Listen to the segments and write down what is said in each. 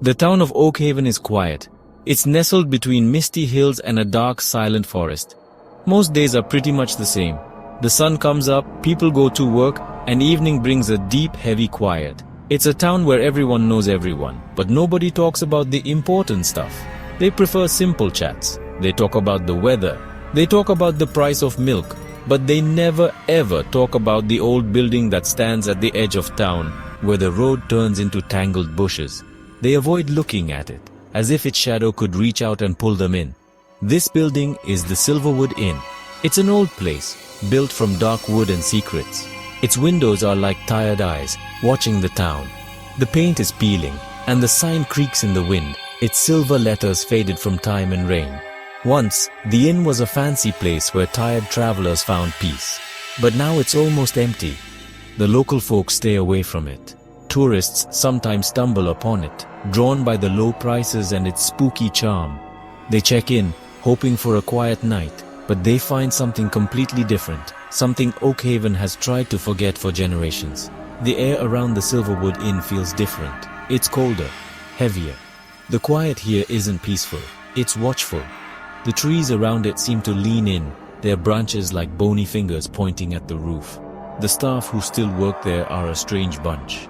The town of Oak Haven is quiet. It's nestled between misty hills and a dark, silent forest. Most days are pretty much the same. The sun comes up, people go to work, and evening brings a deep, heavy quiet. It's a town where everyone knows everyone, but nobody talks about the important stuff. They prefer simple chats. They talk about the weather. They talk about the price of milk. But they never ever talk about the old building that stands at the edge of town, where the road turns into tangled bushes. They avoid looking at it, as if its shadow could reach out and pull them in. This building is the Silverwood Inn. It's an old place, built from dark wood and secrets. Its windows are like tired eyes, watching the town. The paint is peeling, and the sign creaks in the wind, its silver letters faded from time and rain. Once, the inn was a fancy place where tired travelers found peace. But now it's almost empty. The local folk stay away from it. Tourists sometimes stumble upon it, drawn by the low prices and its spooky charm. They check in, hoping for a quiet night, but they find something completely different, something Oak Haven has tried to forget for generations. The air around the Silverwood Inn feels different. It's colder, heavier. The quiet here isn't peaceful, it's watchful. The trees around it seem to lean in, their branches like bony fingers pointing at the roof. The staff who still work there are a strange bunch.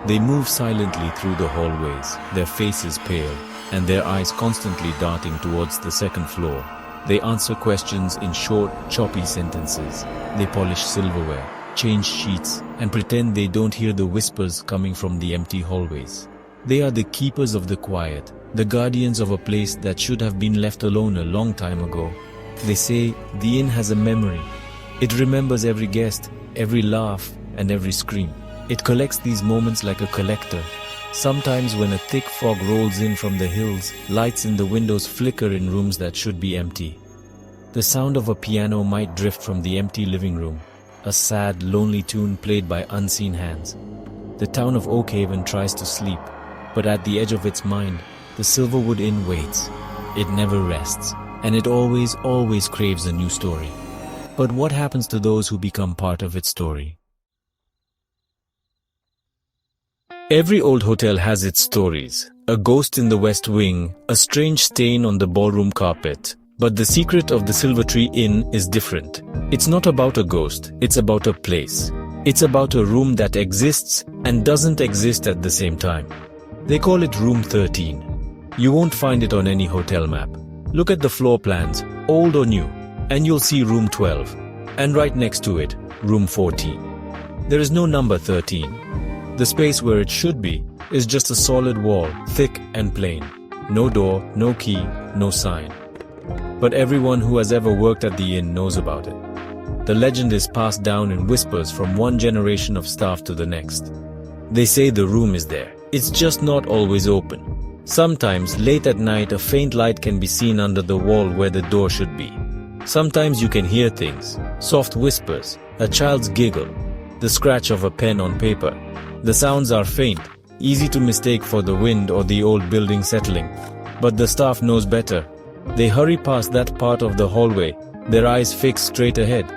They move silently through the hallways, their faces pale, and their eyes constantly darting towards the second floor. They answer questions in short, choppy sentences. They polish silverware, change sheets, and pretend they don't hear the whispers coming from the empty hallways. They are the keepers of the quiet, the guardians of a place that should have been left alone a long time ago. They say the inn has a memory. It remembers every guest, every laugh, and every scream. It collects these moments like a collector. Sometimes when a thick fog rolls in from the hills, lights in the windows flicker in rooms that should be empty. The sound of a piano might drift from the empty living room, a sad, lonely tune played by unseen hands. The town of Oak Haven tries to sleep, but at the edge of its mind, the Silverwood Inn waits. It never rests, and it always craves a new story. But what happens to those who become part of its story? Every old hotel has its stories. A ghost in the West Wing, a strange stain on the ballroom carpet. But the secret of the Silvertree Inn is different. It's not about a ghost, it's about a place. It's about a room that exists and doesn't exist at the same time. They call it Room 13. You won't find it on any hotel map. Look at the floor plans, old or new, and you'll see Room 12. And right next to it, Room 14. There is no number 13. The space where it should be is just a solid wall, thick and plain. No door, no key, no sign. But everyone who has ever worked at the inn knows about it. The legend is passed down in whispers from one generation of staff to the next. They say the room is there. It's just not always open. Sometimes, late at night, a faint light can be seen under the wall where the door should be. Sometimes you can hear things, soft whispers, a child's giggle, the scratch of a pen on paper. The sounds are faint, easy to mistake for the wind or the old building settling. But the staff knows better. They hurry past that part of the hallway, their eyes fixed straight ahead.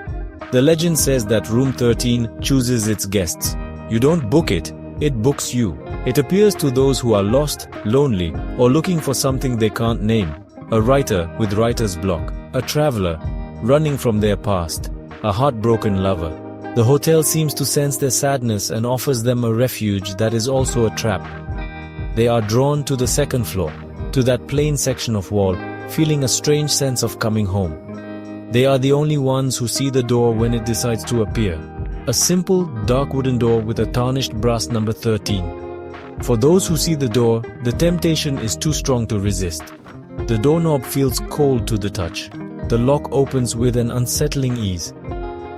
The legend says that Room 13 chooses its guests. You don't book it, it books you. It appears to those who are lost, lonely, or looking for something they can't name. A writer with writer's block, a traveler running from their past, a heartbroken lover. The hotel seems to sense their sadness and offers them a refuge that is also a trap. They are drawn to the second floor, to that plain section of wall, feeling a strange sense of coming home. They are the only ones who see the door when it decides to appear. A simple, dark wooden door with a tarnished brass number 13. For those who see the door, the temptation is too strong to resist. The doorknob feels cold to the touch. The lock opens with an unsettling ease.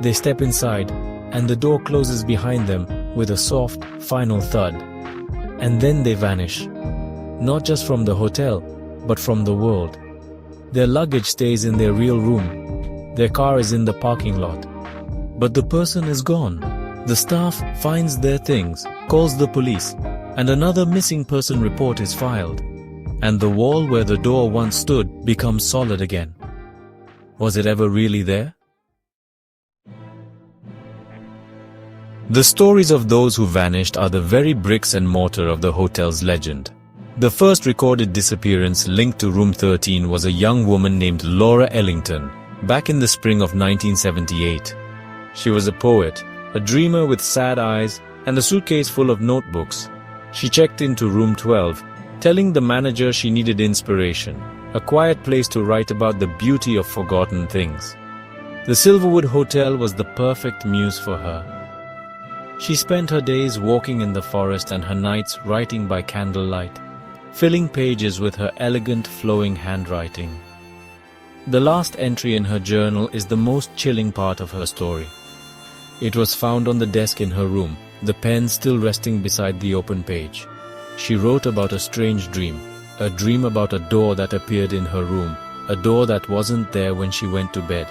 They step inside, and the door closes behind them with a soft, final thud. And then they vanish. Not just from the hotel, but from the world. Their luggage stays in their real room. Their car is in the parking lot. But the person is gone. The staff finds their things, calls the police, and another missing person report is filed. And the wall where the door once stood becomes solid again. Was it ever really there? The stories of those who vanished are the very bricks and mortar of the hotel's legend. The first recorded disappearance linked to room 13 was a young woman named Laura Ellington, back in the spring of 1978. She was a poet, a dreamer with sad eyes, and a suitcase full of notebooks. She checked into room 12, telling the manager she needed inspiration, a quiet place to write about the beauty of forgotten things. The Silverwood Hotel was the perfect muse for her. She spent her days walking in the forest and her nights writing by candlelight, filling pages with her elegant, flowing handwriting. The last entry in her journal is the most chilling part of her story. It was found on the desk in her room, the pen still resting beside the open page. She wrote about a strange dream, a dream about a door that appeared in her room, a door that wasn't there when she went to bed.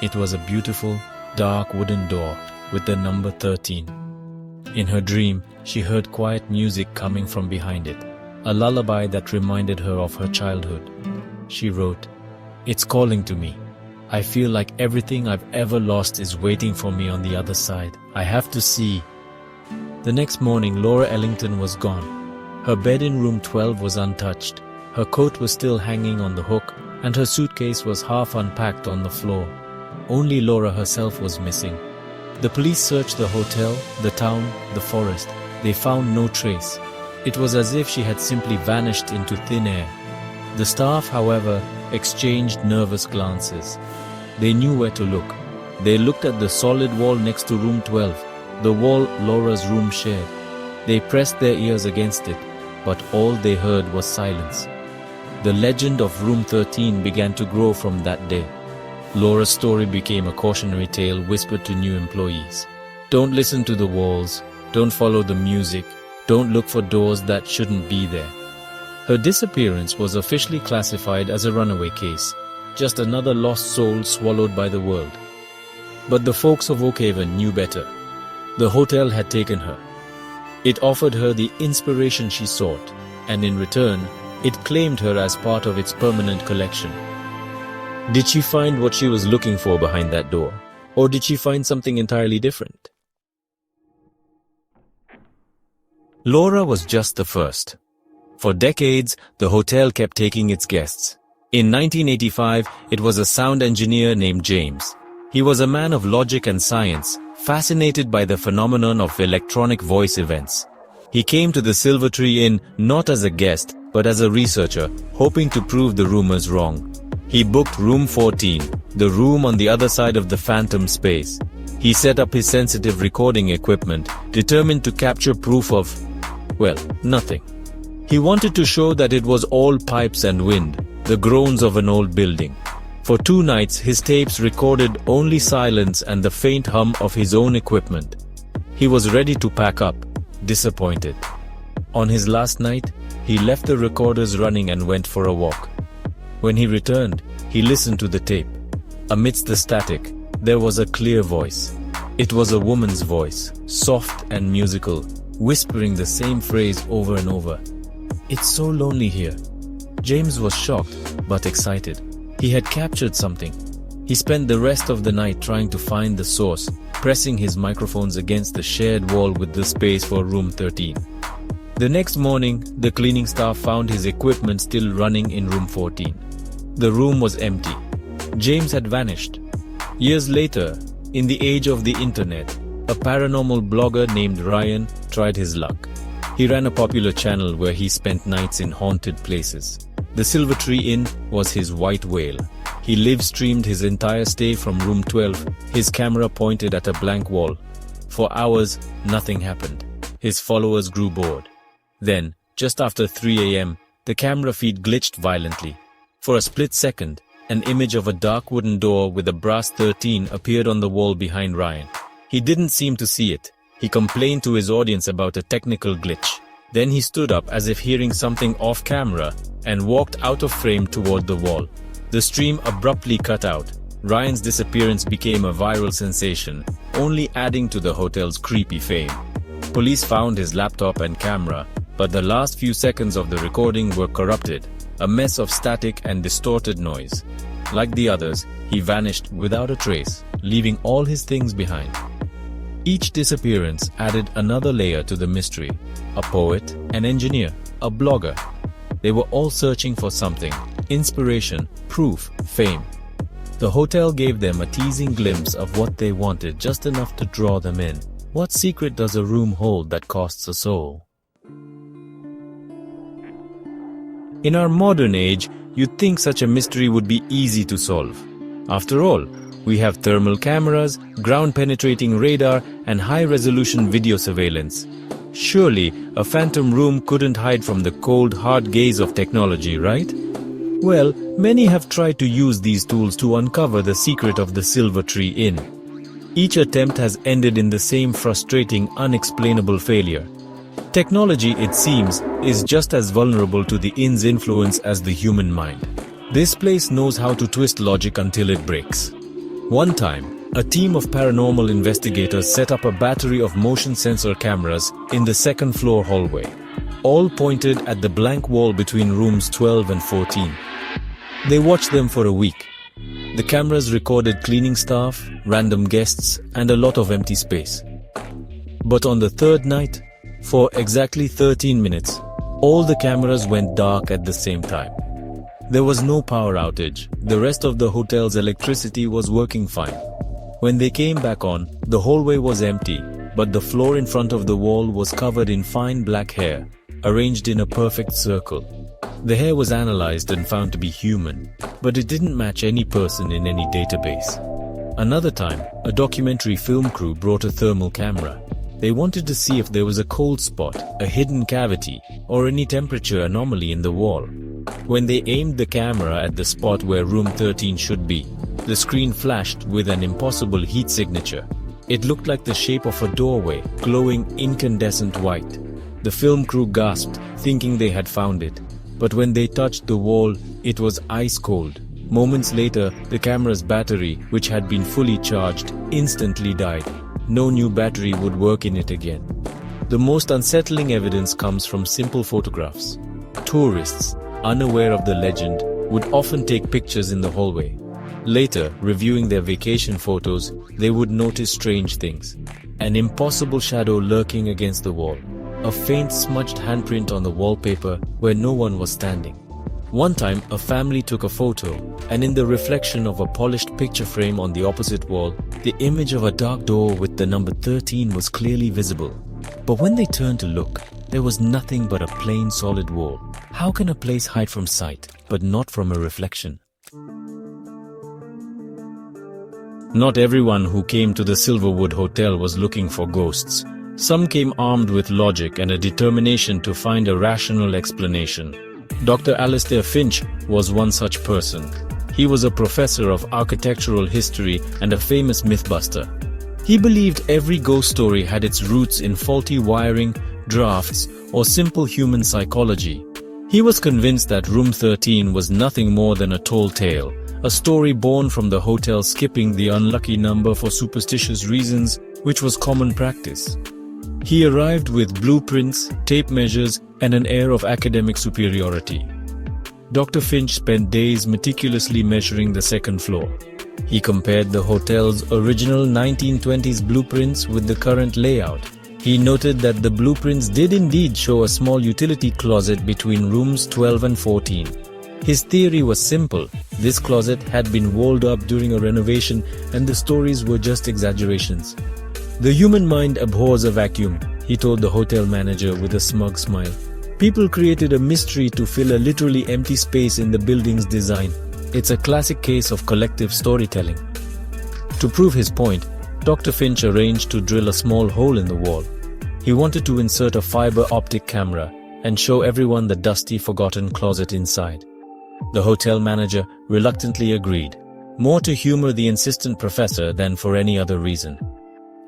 It was a beautiful, dark wooden door with the number 13. In her dream, she heard quiet music coming from behind it, a lullaby that reminded her of her childhood. She wrote, "It's calling to me. I feel like everything I've ever lost is waiting for me on the other side. I have to see." The next morning, Laura Ellington was gone. Her bed in room 12 was untouched. Her coat was still hanging on the hook, and her suitcase was half unpacked on the floor. Only Laura herself was missing. The police searched the hotel, the town, the forest. They found no trace. It was as if she had simply vanished into thin air. The staff, however, exchanged nervous glances. They knew where to look. They looked at the solid wall next to room 12, the wall Laura's room shared. They pressed their ears against it, but all they heard was silence. The legend of room 13 began to grow from that day. Laura's story became a cautionary tale whispered to new employees. Don't listen to the walls, don't follow the music, don't look for doors that shouldn't be there. Her disappearance was officially classified as a runaway case, just another lost soul swallowed by the world. But the folks of Oakhaven knew better. The hotel had taken her. It offered her the inspiration she sought, and in return, it claimed her as part of its permanent collection. Did she find what she was looking for behind that door? Or did she find something entirely different? Laura was just the first. For decades, the hotel kept taking its guests. In 1985, it was a sound engineer named James. He was a man of logic and science, fascinated by the phenomenon of electronic voice events. He came to the Silvertree Inn not as a guest, but as a researcher, hoping to prove the rumors wrong. He booked room 14, the room on the other side of the phantom space. He set up his sensitive recording equipment, determined to capture proof of, well, nothing. He wanted to show that it was all pipes and wind, the groans of an old building. For 2 nights, his tapes recorded only silence and the faint hum of his own equipment. He was ready to pack up, disappointed. On his last night, he left the recorders running and went for a walk. When he returned, he listened to the tape. Amidst the static, there was a clear voice. It was a woman's voice, soft and musical, whispering the same phrase over and over. "It's so lonely here." James was shocked, but excited. He had captured something. He spent the rest of the night trying to find the source, pressing his microphones against the shared wall with the space for room 13. The next morning, the cleaning staff found his equipment still running in room 14. The room was empty. James had vanished. Years later, in the age of the internet, a paranormal blogger named Ryan tried his luck. He ran a popular channel where he spent nights in haunted places. The Silvertree Inn was his white whale. He live-streamed his entire stay from room 12, his camera pointed at a blank wall. For hours, nothing happened. His followers grew bored. Then, just after 3 a.m., the camera feed glitched violently. For a split second, an image of a dark wooden door with a brass 13 appeared on the wall behind Ryan. He didn't seem to see it. He complained to his audience about a technical glitch. Then he stood up as if hearing something off camera and walked out of frame toward the wall. The stream abruptly cut out. Ryan's disappearance became a viral sensation, only adding to the hotel's creepy fame. Police found his laptop and camera, but the last few seconds of the recording were corrupted, a mess of static and distorted noise. Like the others, he vanished without a trace, leaving all his things behind. Each disappearance added another layer to the mystery. A poet, an engineer, a blogger. They were all searching for something: inspiration, proof, fame. The hotel gave them a teasing glimpse of what they wanted, just enough to draw them in. What secret does a room hold that costs a soul? In our modern age, you'd think such a mystery would be easy to solve. After all, we have thermal cameras, ground-penetrating radar, and high-resolution video surveillance. Surely, a phantom room couldn't hide from the cold, hard gaze of technology, right? Well, many have tried to use these tools to uncover the secret of the Silvertree Inn. Each attempt has ended in the same frustrating, unexplainable failure. Technology, it seems, is just as vulnerable to the inn's influence as the human mind. This place knows how to twist logic until it breaks. One time, a team of paranormal investigators set up a battery of motion sensor cameras in the second-floor hallway, all pointed at the blank wall between rooms 12 and 14. They watched them for a week. The cameras recorded cleaning staff, random guests, and a lot of empty space. But on the third night, for exactly 13 minutes, all the cameras went dark at the same time. There was no power outage. The rest of the hotel's electricity was working fine. When they came back on, the hallway was empty, but the floor in front of the wall was covered in fine black hair, arranged in a perfect circle. The hair was analyzed and found to be human, but it didn't match any person in any database. Another time, a documentary film crew brought a thermal camera. They wanted to see if there was a cold spot, a hidden cavity, or any temperature anomaly in the wall. When they aimed the camera at the spot where room 13 should be, the screen flashed with an impossible heat signature. It looked like the shape of a doorway, glowing incandescent white. The film crew gasped, thinking they had found it. But when they touched the wall, it was ice cold. Moments later, the camera's battery, which had been fully charged, instantly died. No new battery would work in it again. The most unsettling evidence comes from simple photographs. Tourists, unaware of the legend, would often take pictures in the hallway. Later, reviewing their vacation photos, they would notice strange things. An impossible shadow lurking against the wall. A faint smudged handprint on the wallpaper where no one was standing. One time, a family took a photo, and in the reflection of a polished picture frame on the opposite wall, the image of a dark door with the number 13 was clearly visible. But when they turned to look, there was nothing but a plain solid wall. How can a place hide from sight, but not from a reflection? Not everyone who came to the Silverwood Hotel was looking for ghosts. Some came armed with logic and a determination to find a rational explanation. Dr. Alistair Finch was one such person. He was a professor of architectural history and a famous mythbuster. He believed every ghost story had its roots in faulty wiring, drafts, or simple human psychology. He was convinced that room 13 was nothing more than a tall tale, a story born from the hotel skipping the unlucky number for superstitious reasons, which was common practice. He arrived with blueprints, tape measures, and an air of academic superiority. Dr. Finch spent days meticulously measuring the second floor. He compared the hotel's original 1920s blueprints with the current layout. He noted that the blueprints did indeed show a small utility closet between rooms 12 and 14. His theory was simple. This closet had been walled up during a renovation, and the stories were just exaggerations. The human mind abhors a vacuum, he told the hotel manager with a smug smile. People created a mystery to fill a literally empty space in the building's design. It's a classic case of collective storytelling. To prove his point, Dr. Finch arranged to drill a small hole in the wall. He wanted to insert a fiber optic camera and show everyone the dusty, forgotten closet inside. The hotel manager reluctantly agreed, more to humor the insistent professor than for any other reason.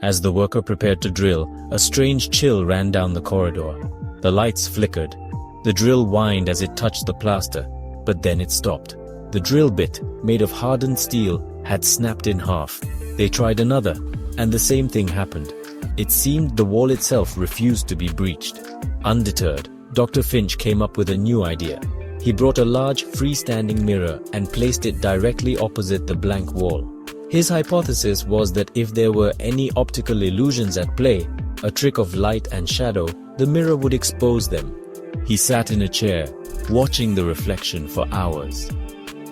As the worker prepared to drill, a strange chill ran down the corridor. The lights flickered. The drill whined as it touched the plaster, but then it stopped. The drill bit, made of hardened steel, had snapped in half. They tried another, and the same thing happened. It seemed the wall itself refused to be breached. Undeterred, Dr. Finch came up with a new idea. He brought a large freestanding mirror and placed it directly opposite the blank wall. His hypothesis was that if there were any optical illusions at play, a trick of light and shadow, the mirror would expose them. He sat in a chair, watching the reflection for hours.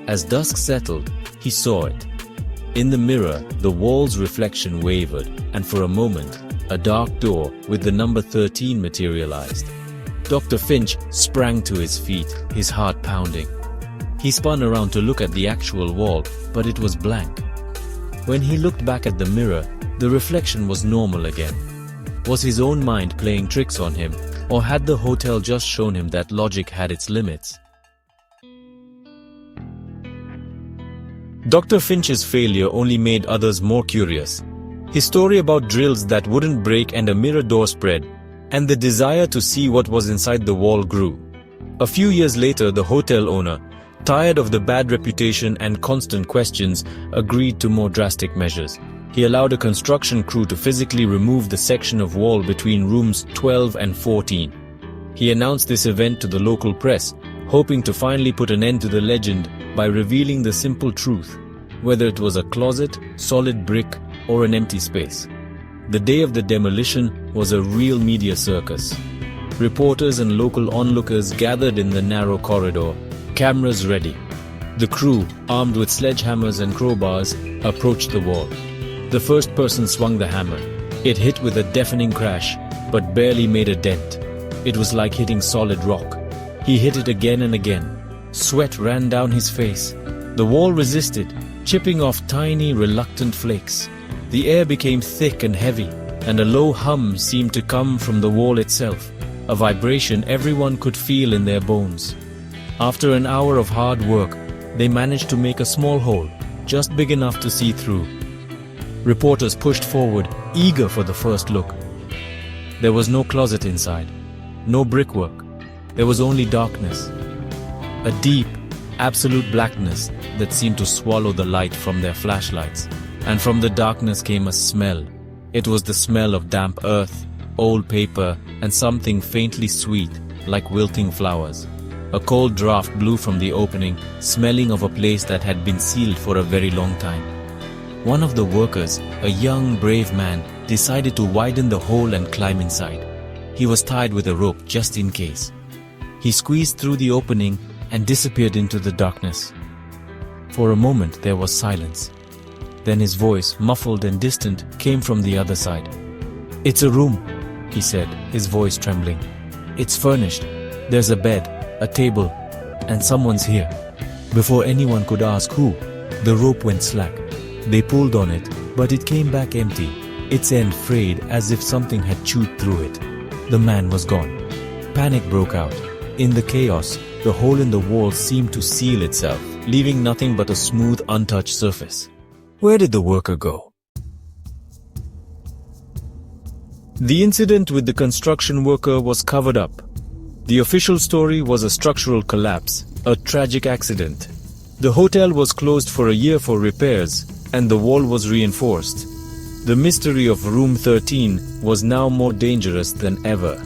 As dusk settled, he saw it. In the mirror, the wall's reflection wavered, and for a moment, a dark door with the number 13 materialized. Dr. Finch sprang to his feet, his heart pounding. He spun around to look at the actual wall, but it was blank. When he looked back at the mirror, the reflection was normal again. Was his own mind playing tricks on him, or had the hotel just shown him that logic had its limits? Dr. Finch's failure only made others more curious. His story about drills that wouldn't break and a mirror door spread, and the desire to see what was inside the wall grew. A few years later, the hotel owner, tired of the bad reputation and constant questions, agreed to more drastic measures. He allowed a construction crew to physically remove the section of wall between rooms 12 and 14. He announced this event to the local press, hoping to finally put an end to the legend by revealing the simple truth, whether it was a closet, solid brick, or an empty space. The day of the demolition was a real media circus. Reporters and local onlookers gathered in the narrow corridor, cameras ready. The crew, armed with sledgehammers and crowbars, approached the wall. The first person swung the hammer. It hit with a deafening crash, but barely made a dent. It was like hitting solid rock. He hit it again and again. Sweat ran down his face. The wall resisted, chipping off tiny, reluctant flakes. The air became thick and heavy, and a low hum seemed to come from the wall itself, a vibration everyone could feel in their bones. After an hour of hard work, they managed to make a small hole, just big enough to see through. Reporters pushed forward, eager for the first look. There was no closet inside, no brickwork. There was only darkness. A deep, absolute blackness that seemed to swallow the light from their flashlights. And from the darkness came a smell. It was the smell of damp earth, old paper, and something faintly sweet, like wilting flowers. A cold draft blew from the opening, smelling of a place that had been sealed for a very long time. One of the workers, a young, brave man, decided to widen the hole and climb inside. He was tied with a rope just in case. He squeezed through the opening and disappeared into the darkness. For a moment there was silence. Then his voice, muffled and distant, came from the other side. "It's a room," he said, his voice trembling. "It's furnished. There's a bed, a table, and someone's here." Before anyone could ask who, the rope went slack. They pulled on it, but it came back empty, its end frayed as if something had chewed through it. The man was gone. Panic broke out. In the chaos, the hole in the wall seemed to seal itself, leaving nothing but a smooth, untouched surface. Where did the worker go? The incident with the construction worker was covered up. The official story was a structural collapse, a tragic accident. The hotel was closed for a year for repairs, and the wall was reinforced. The mystery of Room 13 was now more dangerous than ever.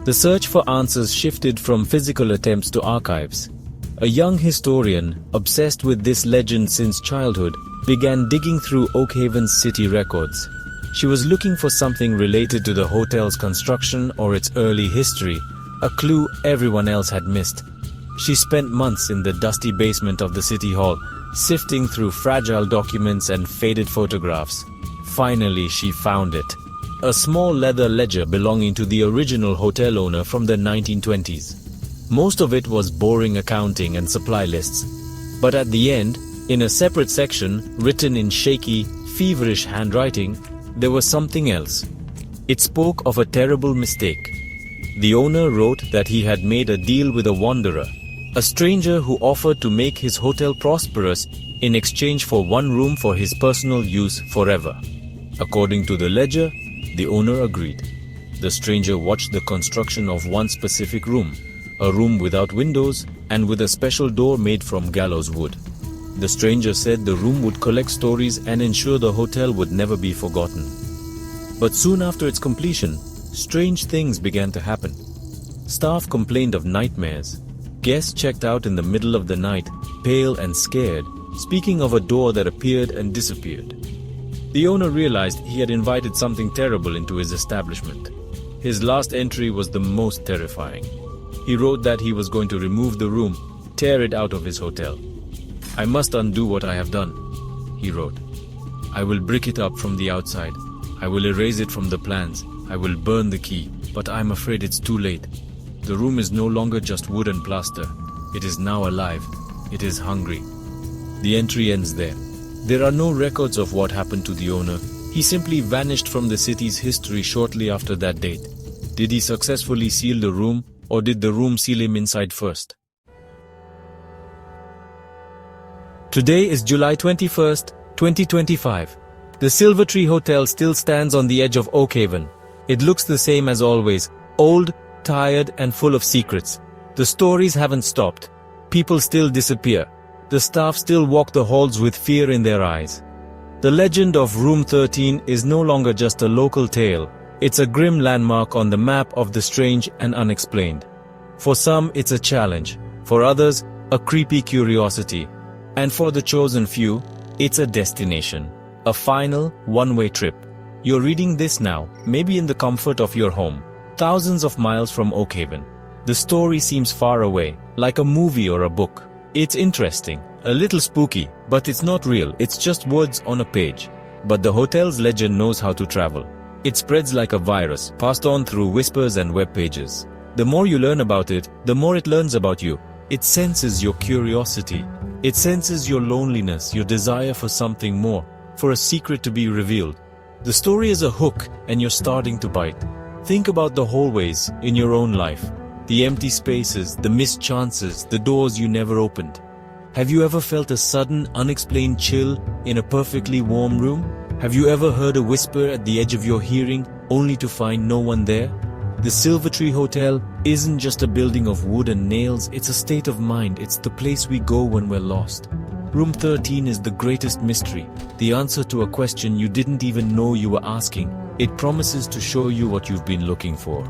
The search for answers shifted from physical attempts to archives. A young historian, obsessed with this legend since childhood, began digging through Oakhaven's city records. She was looking for something related to the hotel's construction or its early history, a clue everyone else had missed. She spent months in the dusty basement of the city hall, sifting through fragile documents and faded photographs. Finally, she found it. A small leather ledger belonging to the original hotel owner from the 1920s. Most of it was boring accounting and supply lists. But at the end, in a separate section, written in shaky, feverish handwriting, there was something else. It spoke of a terrible mistake. The owner wrote that he had made a deal with a wanderer, a stranger who offered to make his hotel prosperous in exchange for one room for his personal use forever. According to the ledger, the owner agreed. The stranger watched the construction of one specific room, a room without windows and with a special door made from gallows wood. The stranger said the room would collect stories and ensure the hotel would never be forgotten. But soon after its completion, strange things began to happen. Staff complained of nightmares. Guests checked out in the middle of the night, pale and scared, speaking of a door that appeared and disappeared. The owner realized he had invited something terrible into his establishment. His last entry was the most terrifying. He wrote that he was going to remove the room, tear it out of his hotel. "I must undo what I have done," he wrote. "I will brick it up from the outside. I will erase it from the plans. I will burn the key, but I'm afraid it's too late. The room is no longer just wood and plaster. It is now alive. It is hungry." The entry ends there. There are no records of what happened to the owner. He simply vanished from the city's history shortly after that date. Did he successfully seal the room, or did the room seal him inside first? Today is July 21st, 2025. The Silvertree Hotel still stands on the edge of Oakhaven. It looks the same as always, old, tired, and full of secrets. The stories haven't stopped. People still disappear. The staff still walk the halls with fear in their eyes. The legend of Room 13 is no longer just a local tale. It's a grim landmark on the map of the strange and unexplained. For some, it's a challenge. For others, a creepy curiosity. And for the chosen few, it's a destination. A final, one-way trip. You're reading this now, maybe in the comfort of your home, thousands of miles from Oakhaven. The story seems far away, like a movie or a book. It's interesting, a little spooky, but it's not real, it's just words on a page. But the hotel's legend knows how to travel. It spreads like a virus, passed on through whispers and web pages. The more you learn about it, the more it learns about you. It senses your curiosity. It senses your loneliness, your desire for something more, for a secret to be revealed. The story is a hook, and you're starting to bite. Think about the hallways in your own life. The empty spaces, the missed chances, the doors you never opened. Have you ever felt a sudden, unexplained chill in a perfectly warm room? Have you ever heard a whisper at the edge of your hearing, only to find no one there? The Silvertree Hotel isn't just a building of wood and nails, it's a state of mind, it's the place we go when we're lost. Room 13 is the greatest mystery, the answer to a question you didn't even know you were asking. It promises to show you what you've been looking for.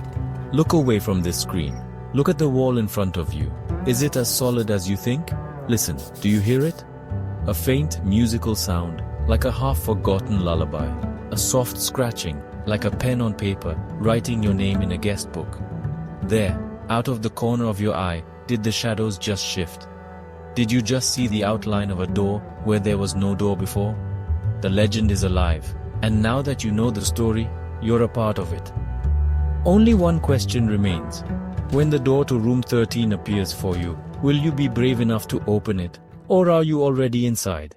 Look away from this screen. Look at the wall in front of you. Is it as solid as you think? Listen, do you hear it? A faint musical sound, like a half-forgotten lullaby. A soft scratching, like a pen on paper, writing your name in a guest book. There, out of the corner of your eye, did the shadows just shift? Did you just see the outline of a door where there was no door before? The legend is alive, and now that you know the story, you're a part of it. Only one question remains. When the door to Room 13 appears for you, will you be brave enough to open it, or are you already inside?